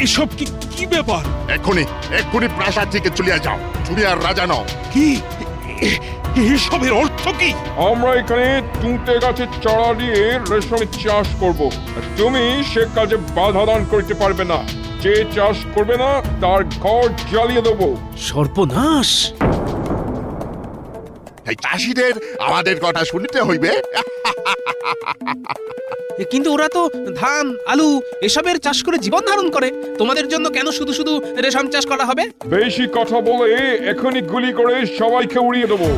এসব কি ব্যাপার? এক্ষুনি প্রাসাদ থেকে চলে যাও। তুমি আর রাজা নও। কি এসবের অর্থ কি? আমরা এখানে তুঁতে গাছের চারা দিয়ে রেশমের চাষ করব। আর তুমি সে কাজে বাধা দান করতে পারবে না। যে চাষ করবে না তার ঘর জ্বালিয়ে দেবো। সর্বনাশ! তাই চাষিদের আমাদের কথা শুনতে হইবে। কিন্তু ওরা তো ধান আলু এসবের চাষ করে জীবন ধারণ করে, তোমাদের জন্য কেন শুধু শুধু রেশম চাষ করা হবে? বেশি কথা বলে এখনই গুলি করে সবাইকে উড়িয়ে দেবো।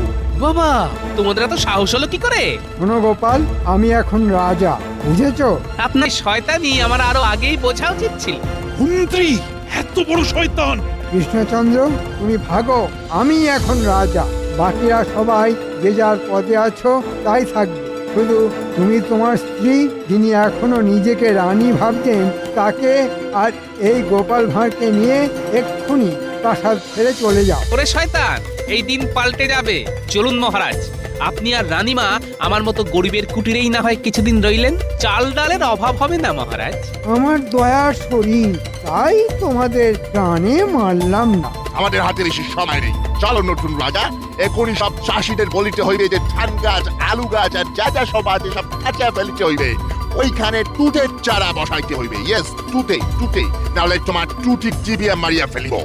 বাবা, তোমাদের এত সাহস হলো কি করে? শোনো গোপাল, আমি এখন রাজা, বুঝেছো? আপনার শয়তানি আমার আরো আগেই বোঝা উচিত ছিল। মন্ত্রী এত বড় শয়তান! কৃষ্ণচন্দ্র, তুমি ভাগো, আমি এখন রাজা। বাকিরা সবাই যে যার পদে আছো তাই থাকবে। শুধু তুমি তোমার স্ত্রী, যিনি এখনো নিজেকে রানী ভাবছেন, তাকে আর এই গোপাল ভাঁড়কে নিয়ে এক্ষুনি প্রাসাদ ছেড়ে চলে যাও। ওরে শয়তান, এই দিন পাল্টে যাবে। চলুন মহারাজ, আপনি আর রানীমা আমার মতো গরিবের কুটিরেই না হয় কিছুদিন রইলেন। চাল ডালের অভাব হবে না মহারাজ। আমার দয়ার শরীর, তাই তোমাদের প্রাণে মারলাম না। আমাদের হাতে বেশি সময় নেই। চলো নতুন রাজা, এখনই সব চাষিদের বলিতে হইবে যে ধান গাছ, আলু গাছ আর যা যা সব আছে সব কাঁচা ফেলিতে হইবে। ওইখানে টুটের চারা বসাইতে হইবে। ইয়েস, টুটে, নাহলে তোমার টুটি টিবিয়া মারিয়া ফেলিব।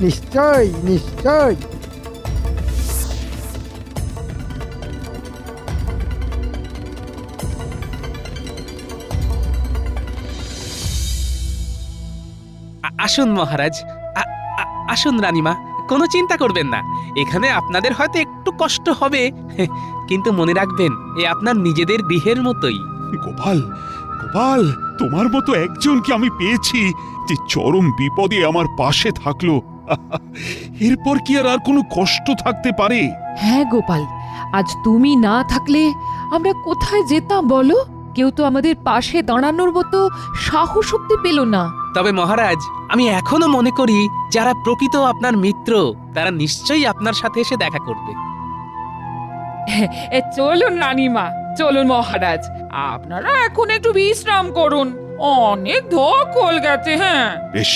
নিশ্চয় নিশ্চয়। আসুন মহারাজ, আসুন রানীমা, কোনো চিন্তা করবেন না। এখানে আপনাদের হয়তো একটু কষ্ট হবে, কিন্তু মনে রাখবেন এ আপনার নিজেদের গৃহের মতোই। গোপাল, গোপাল, তোমার মতো একজনকে আমি পেয়েছি যে চরম বিপদে আমার পাশে থাকলো। এরপর কি আর কোনো কষ্ট থাকতে পারে? হ্যাঁ গোপাল, আজ তুমি না থাকলে আমরা কোথায় যেতাম বলো? কেউ তো আমাদের পাশে দাঁড়ানোর মতো সাহস শক্তি পেল না। তবে মহারাজ, আমি এখনো মনে করি যারা প্রকৃত আপনার মিত্র তারা নিশ্চয়ই আপনার সাথে এসে দেখা করবে। চলুন রানীমা, চলুন মহারাজ, আপনারা এখন একটু বিশ্রাম করুন, অনেক ধকল গেছে। হ্যাঁ বেশ,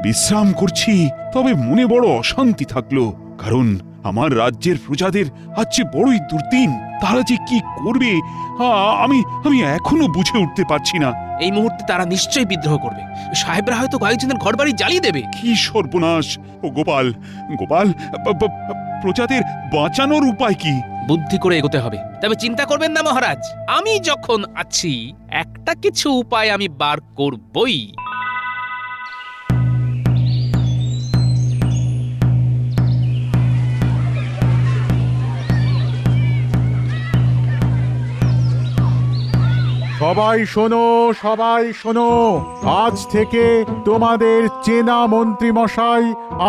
বিশ্রাম করছি, তবে মনে বড় অশান্তি থাকলো। কারণ আমার রাজ্যের প্রজাদের আজ যে বড়ই দুর্দিন, তারা যে কি করবে আমি এখনো বুঝে উঠতে পারছি না। এই মুহূর্তে তারা নিশ্চয়ই বিদ্রোহ করবে। সাহেবরা হয়তো কয়েকজনের ঘরবাড়ি জ্বালিয়ে দেবে। কি সর্বনাশ! ও গোপাল, গোপাল, প্রজাদের বাঁচানোর উপায় কি? বুদ্ধি করে এগোতে হবে। তবে চিন্তা করবেন না মহারাজ, আমি যখন আছি একটা কিছু উপায় আমি বার করবই। সবাই শোনো, সবাই শোনো, আজ থেকে তোমাদের চেনা মন্ত্রী মশাই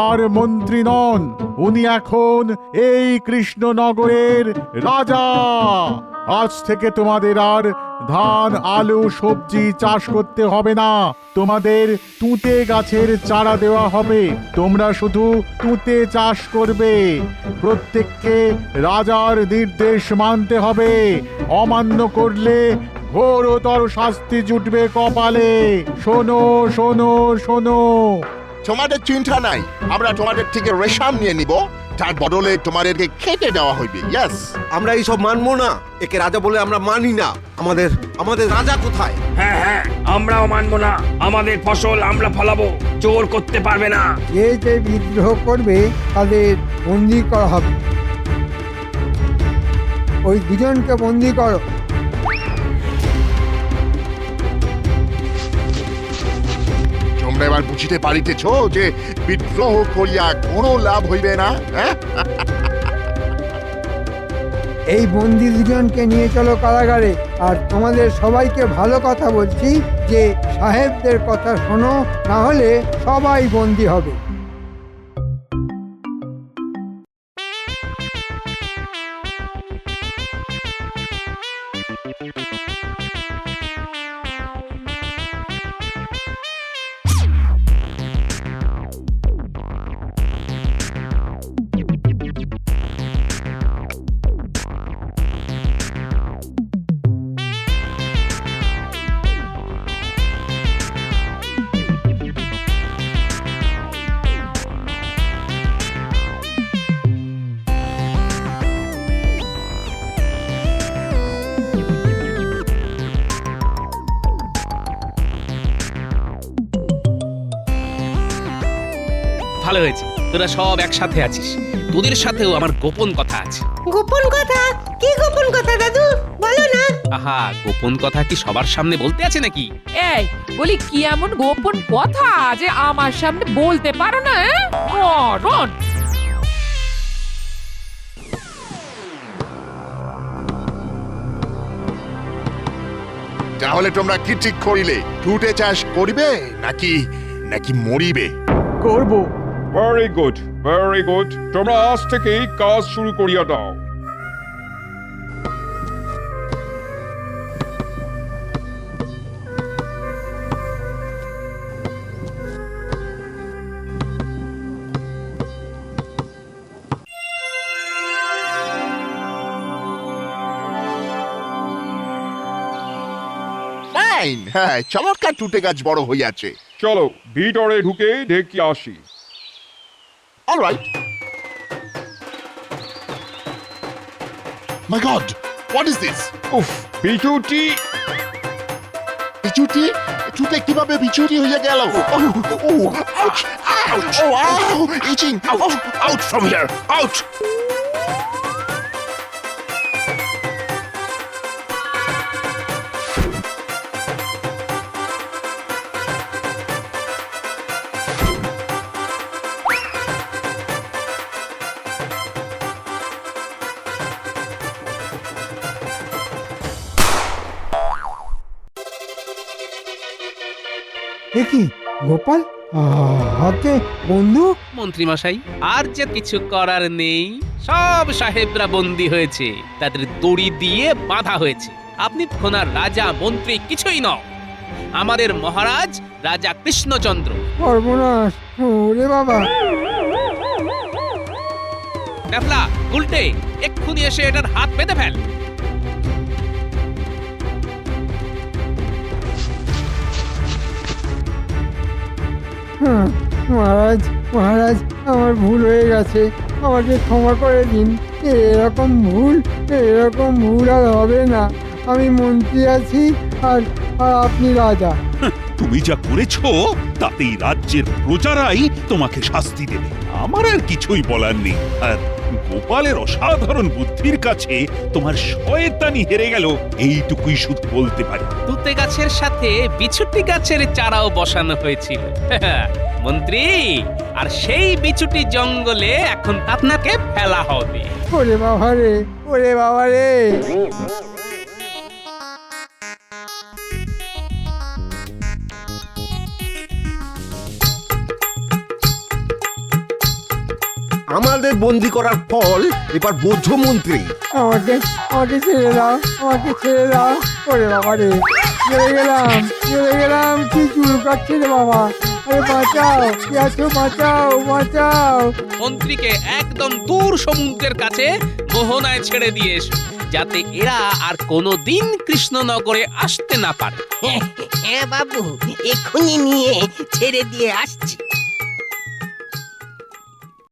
আর মন্ত্রী নন, উনি এখন এই কৃষ্ণনগরের রাজা। আজ থেকে তোমাদের আর ধান আলু সবজি চাষ করতে হবে না, তোমাদের তুঁতে গাছের চারা দেওয়া হবে। তোমরা শুধু তুঁতে চাষ করবে। প্রত্যেককে রাজার নির্দেশ মানতে হবে, অমান্য করলে ঘোরতর শাস্তি জুটবে কপালে। শোনো শোনো শোনো। তোমাদের চিন্তা নাই, আমরা তোমাদের থেকে রেশম নিয়ে নিব, তার বদলে তোমাদেরকে খেতে দেওয়া হইবে। ইয়েস, আমরা এইসব মানবো না। একে রাজা বলে আমরা মানি না। আমাদের রাজা কোথায়? হ্যাঁ, আমরাও মানবো না। আমাদের ফসল আমরা ফলাবো, জোর করতে পারবে না। যে বিদ্রোহ করবে তাদের বন্দি করা হবে। ওই দুজনকে বন্দি করো। তোমরা এবার বুঝিতে পারিতেছ যে বিদ্রোহ করিয়া কোনো লাভ হইবে না। এই বন্দি দুজনকে নিয়ে চলো কারাগারে। আর তোমাদের সবাইকে ভালো কথা বলছি যে সাহেবদের কথা শোনো, না হলে সবাই বন্দি হবে। ভালো হয়েছে, তোরা সব একসাথে আছিস। তোদের সাথেও আমার গোপন কথা আছে। গোপন কথা? কি গোপন কথা দাদু, বলো না। আহা, গোপন কথা কি সবার সামনে বলতে আছে নাকি? এই বলি, কি এমন গোপন কথা যে আমার সামনে বলতে পারো না? মরণ! তাহলে তোমরা কি ঠিক করিলে? টুটে চাষ করিবে নাকি নাকি মরিবে? করব। Very good, very good. তোমরা আজ থেকেই কাজ শুরু করিয়া দাও। ফাইন, হ্যাঁ, চমৎকার টুটে গাছ বড় হইয়াছে। চলো ভিতরে ঢুকে দেখি আসি। Alright. My god, what is this? উফ, বিচুটি! বিচুটি? টুটে কিভাবে বিচুটি হইয়া গেল? Ouch, ouch, itching, out from here, out! এ কি গোপাল, হাতে বন্দুক? মন্ত্রী মশাই, আর যে কিছু করার নেই। সব সাহেবরা বন্দী হয়েছে, তাদের দড়ি দিয়ে বাঁধা হয়েছে। আপনি খোনার রাজা মন্ত্রী কিছুই নও। আমাদের মহারাজ রাজা কৃষ্ণচন্দ্র। সর্বনাশ, ওরে বাবা! ক্যাপলা, উল্টে, এক্ষুনি এসে এটার হাত বেঁধে ফেল। মহারাজ, মহারাজ, আমার ভুল হয়ে গেছে, আমাকে ক্ষমা করে দিন। এরকম ভুল আর হবে না। আমি মন্ত্রী আছি আর আর আপনি রাজা। তুমি যা করেছো তাতেই রাজ্যের প্রজারাই তোমাকে শাস্তি দেবে। আমার আর কিছুই বলার নেই। আর গোপালের অসাধারণ বুদ্ধির কাছে তোমার শয়তানি হেরে গেল, এইটুকুই শুধু বলতে পারি। তুতে গাছের সাথে বিছুটি গাছের চারাও বসানো হয়েছিল। মন্ত্রী, আর সেই বিছুটি জঙ্গলে এখন আপনাকে ফেলা হবে। ওরে বাবা রে, ওরে বাবা রে! আমাদের বন্দি করার ফল এবার বৌদ্ধ মন্ত্রী। আমাকে ছেড়ে দাও, আমাকে ছেড়ে দাও। ওরে বাবা রে, চলে গেলাম, কি চুল কাটছে রে বাবা! আরে বাঁচাও, কে আছো? বাঁচাও, বাঁচাও! মন্ত্রীকে একদম দূর সমুদ্রের কাছে মোহনায় ছেড়ে দিয়ে এসো, যাতে এরা আর কোনোদিন কৃষ্ণনগরে আসতে না পারে। হ্যাঁ বাবু, এক্ষুনি নিয়ে ছেড়ে দিয়ে আসছি।